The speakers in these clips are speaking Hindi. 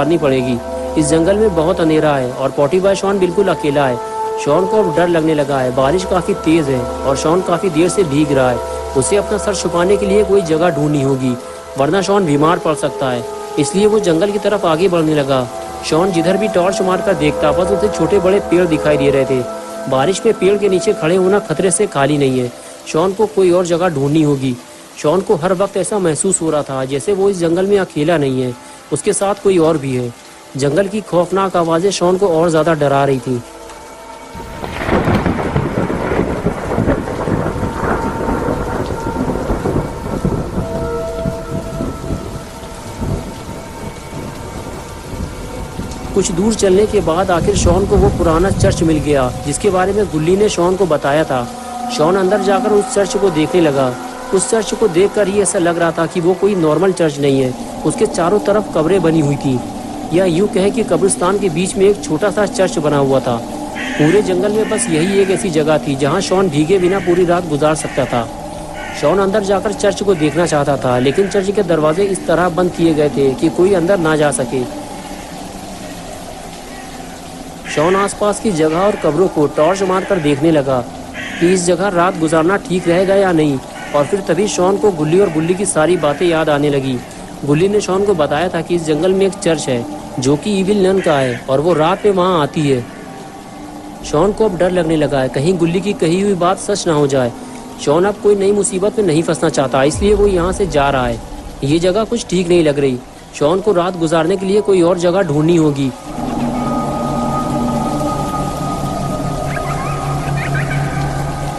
करनी पड़ेगी। इस जंगल में बहुत अंधेरा है और पॉटी बॉय शॉन बिल्कुल अकेला है। शॉन को अब डर लगने लगा है। बारिश काफी तेज है और शॉन काफी देर से भीग रहा है। उसे अपना सर छुपाने के लिए कोई जगह ढूंढनी होगी, वरना शॉन बीमार पड़ सकता है। इसलिए वो जंगल की तरफ आगे बढ़ने लगा। शॉन जिधर भी टॉर्च मारकर देखता, बस उसे छोटे बड़े पेड़ दिखाई दे रहे थे। बारिश में पेड़ के नीचे खड़े होना खतरे से खाली नहीं है। शॉन को कोई और जगह ढूंढनी होगी। शॉन को हर वक्त ऐसा महसूस हो रहा था जैसे वो इस जंगल में अकेला नहीं है, उसके साथ कोई और भी है। जंगल की खौफनाक आवाज़ें शॉन को और ज़्यादा डरा रही थी। कुछ दूर चलने के बाद आखिर शॉन को वो पुराना चर्च मिल गया जिसके बारे में गुल्ली ने शॉन को बताया था। शॉन अंदर जाकर उस चर्च को देखने लगा। उस चर्च को देखकर ही ऐसा लग रहा था कि वो कोई नॉर्मल चर्च नहीं है। उसके चारों तरफ कब्रें बनी हुई थी, या यूं कहें कि कब्रिस्तान के बीच में एक छोटा सा चर्च बना हुआ था। पूरे जंगल में बस यही एक ऐसी जगह थी जहां शॉन भीगे बिना पूरी रात गुजार सकता था। शॉन अंदर जाकर चर्च को देखना चाहता था, लेकिन चर्च के दरवाजे इस तरह बंद किए गए थे कि कोई अंदर ना जा सके। शॉन आसपास की जगह और कब्रों को टॉर्च मारकर देखने लगा कि इस जगह रात गुजारना ठीक रहेगा या नहीं। और फिर तभी शॉन को गुल्ली और गुल्ली की सारी बातें याद आने लगी। गुल्ली ने शॉन को बताया था कि इस जंगल में एक चर्च है जो कि इविल नन का है और वो रात में वहाँ आती है। शॉन को अब डर लगने लगा है, कहीं गुल्ली की कही हुई बात सच ना हो जाए। शॉन अब कोई नई मुसीबत में नहीं फंसना चाहता, इसलिए वो यहाँ से जा रहा है। ये जगह कुछ ठीक नहीं लग रही। शॉन को रात गुजारने के लिए कोई और जगह ढूंढनी होगी।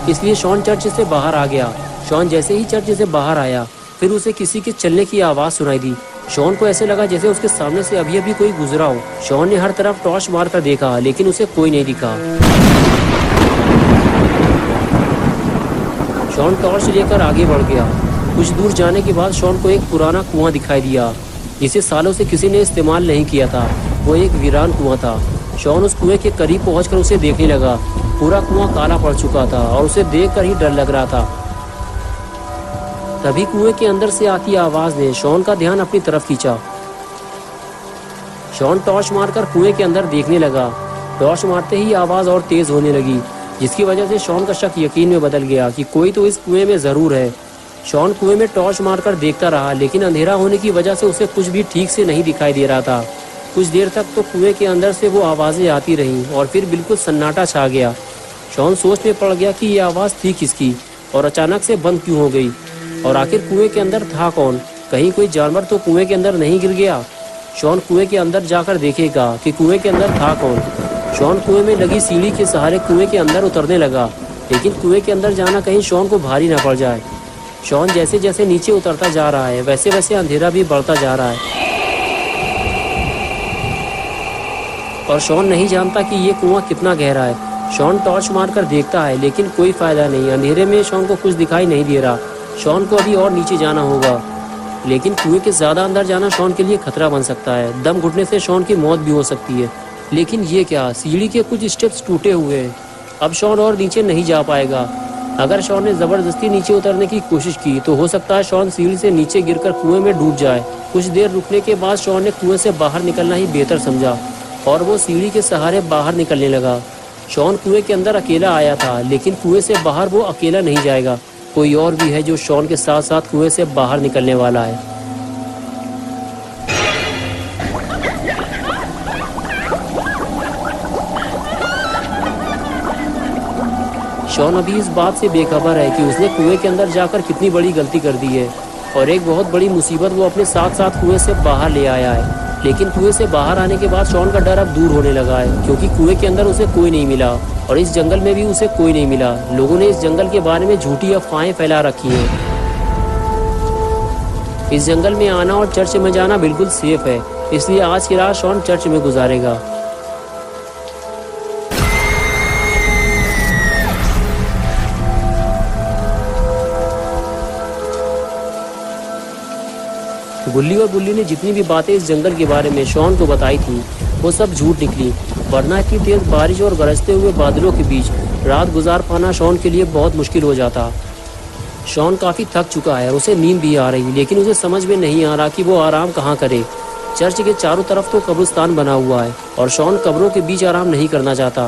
इसलिए शॉन चर्च से बाहर आ गया। शॉन जैसे ही चर्च से बाहर आया, फिर उसे किसी के चलने की आवाज़ सुनाई दी। शॉन को ऐसे लगा जैसे उसके सामने से अभी अभी कोई गुजरा हो। शॉन ने हर तरफ टॉर्च मारकर देखा, लेकिन उसे कोई नहीं दिखा। शॉन टॉर्च लेकर आगे बढ़ गया। कुछ दूर जाने के बाद शॉन को एक पुराना कुआं दिखाई दिया जिसे सालों से किसी ने इस्तेमाल नहीं किया था। वो एक वीरान कुआं था। शॉन उस कुएं के करीब पहुंचकर उसे देखने लगा। पूरा कुआं काला पड़ चुका था और उसे देखकर ही डर लग रहा था। तभी कुएं के अंदर से आती आवाज ने शॉन का ध्यान अपनी तरफ खींचा। शॉन टॉर्च मारकर कुएं के अंदर देखने लगा। टॉर्च मारते ही आवाज और तेज होने लगी, जिसकी वजह से शॉन का शक यकीन में बदल गया कि कोई तो इस कुएं में जरूर है। शॉन कुएं में टॉर्च मारकर देखता रहा, लेकिन अंधेरा होने की वजह से उसे कुछ भी ठीक से नहीं दिखाई दे रहा था। कुछ देर तक तो कुएं के अंदर से वो आवाजें आती रहीं और फिर बिल्कुल सन्नाटा छा गया। शॉन सोच में पड़ गया कि ये आवाज़ थी किसकी और अचानक से बंद क्यों हो गई, और आखिर कुएं के अंदर था कौन? कहीं कोई जानवर तो कुएं के अंदर नहीं गिर गया? शॉन कुएं के अंदर जाकर देखेगा कि कुएं के अंदर था कौन। शॉन कुएं में लगी सीढ़ी के सहारे कुएं के अंदर उतरने लगा, लेकिन कुएं के अंदर जाना कहीं शॉन को भारी ना पड़ जाए। शॉन जैसे जैसे नीचे उतरता जा रहा है, वैसे वैसे अंधेरा भी बढ़ता जा रहा है और शॉन नहीं जानता कि ये कुआं कितना गहरा है। शॉन टॉर्च मारकर देखता है, लेकिन कोई फायदा नहीं। अंधेरे में शॉन को कुछ दिखाई नहीं दे रहा। शॉन को अभी और नीचे जाना होगा, लेकिन कुएं के ज़्यादा अंदर जाना शॉन के लिए खतरा बन सकता है। दम घुटने से शॉन की मौत भी हो सकती है। लेकिन ये क्या, सीढ़ी के कुछ स्टेप्स टूटे हुए हैं। अब शॉन और नीचे नहीं जा पाएगा। अगर शॉन ने ज़बरदस्ती नीचे उतरने की कोशिश की तो हो सकता है शॉन सीढ़ी से नीचे गिरकर कुएं में डूब जाए। कुछ देर रुकने के बाद शॉन ने कुएं से बाहर निकलना ही बेहतर समझा और वो सीढ़ी के सहारे बाहर निकलने लगा। शॉन कुएं के अंदर अकेला आया था, लेकिन कुएं से बाहर वो अकेला नहीं जाएगा। कोई और भी है जो शॉन के साथ साथ कुएं से बाहर निकलने वाला है। शॉन अभी इस बात से बेखबर है कि उसने कुएं के अंदर जाकर कितनी बड़ी गलती कर दी है और एक बहुत बड़ी मुसीबत वो अपने साथ साथ कुएं से बाहर ले आया है। लेकिन कुएं से बाहर आने के बाद शॉन का डर अब दूर होने लगा है, क्योंकि कुएं के अंदर उसे कोई नहीं मिला और इस जंगल में भी उसे कोई नहीं मिला। लोगों ने इस जंगल के बारे में झूठी अफवाहें फैला रखी हैं। इस जंगल में आना और चर्च में जाना बिल्कुल सेफ है, इसलिए आज की रात शॉन चर्च में गुजारेगा। गुल्ली और बुल्ली ने जितनी भी बातें इस जंगल के बारे में शॉन को बताई थी वो सब झूठ निकली, वरना इतनी तेज बारिश और गरजते हुए बादलों के बीच रात गुजार पाना शॉन के लिए बहुत मुश्किल हो जाता। शॉन काफ़ी थक चुका है और उसे नींद भी आ रही, लेकिन उसे समझ में नहीं आ रहा कि वो आराम कहाँ करे। चर्च के चारों तरफ तो कब्रिस्तान बना हुआ है और शॉन कब्रों के बीच आराम नहीं करना चाहता।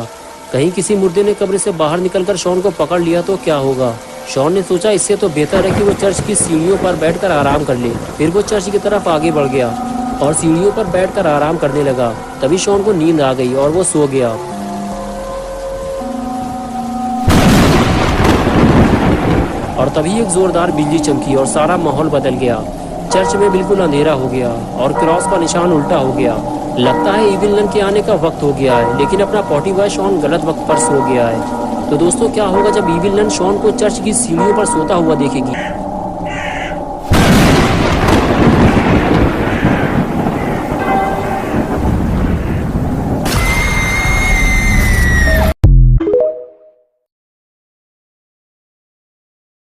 कहीं किसी मुर्दे ने कब्र से बाहर निकलकर शॉन को पकड़ लिया तो क्या होगा। शॉन ने सोचा इससे तो बेहतर है कि वो चर्च की सीढ़ियों पर बैठकर आराम कर ले। फिर वो चर्च की तरफ आगे बढ़ गया और सीढ़ियों पर बैठकर आराम करने लगा। तभी शॉन को नींद आ गई और वो सो गया। और तभी एक जोरदार बिजली चमकी और सारा माहौल बदल गया। चर्च में बिल्कुल अंधेरा हो गया और क्रॉस का निशान उल्टा हो गया। लगता है इविल नन के आने का वक्त हो गया है, लेकिन अपना पॉटी बॉय शॉन गलत वक्त पर सो गया है। तो दोस्तों क्या होगा जब इविल नन शॉन को चर्च की सीढ़ियों पर सोता हुआ देखेगी।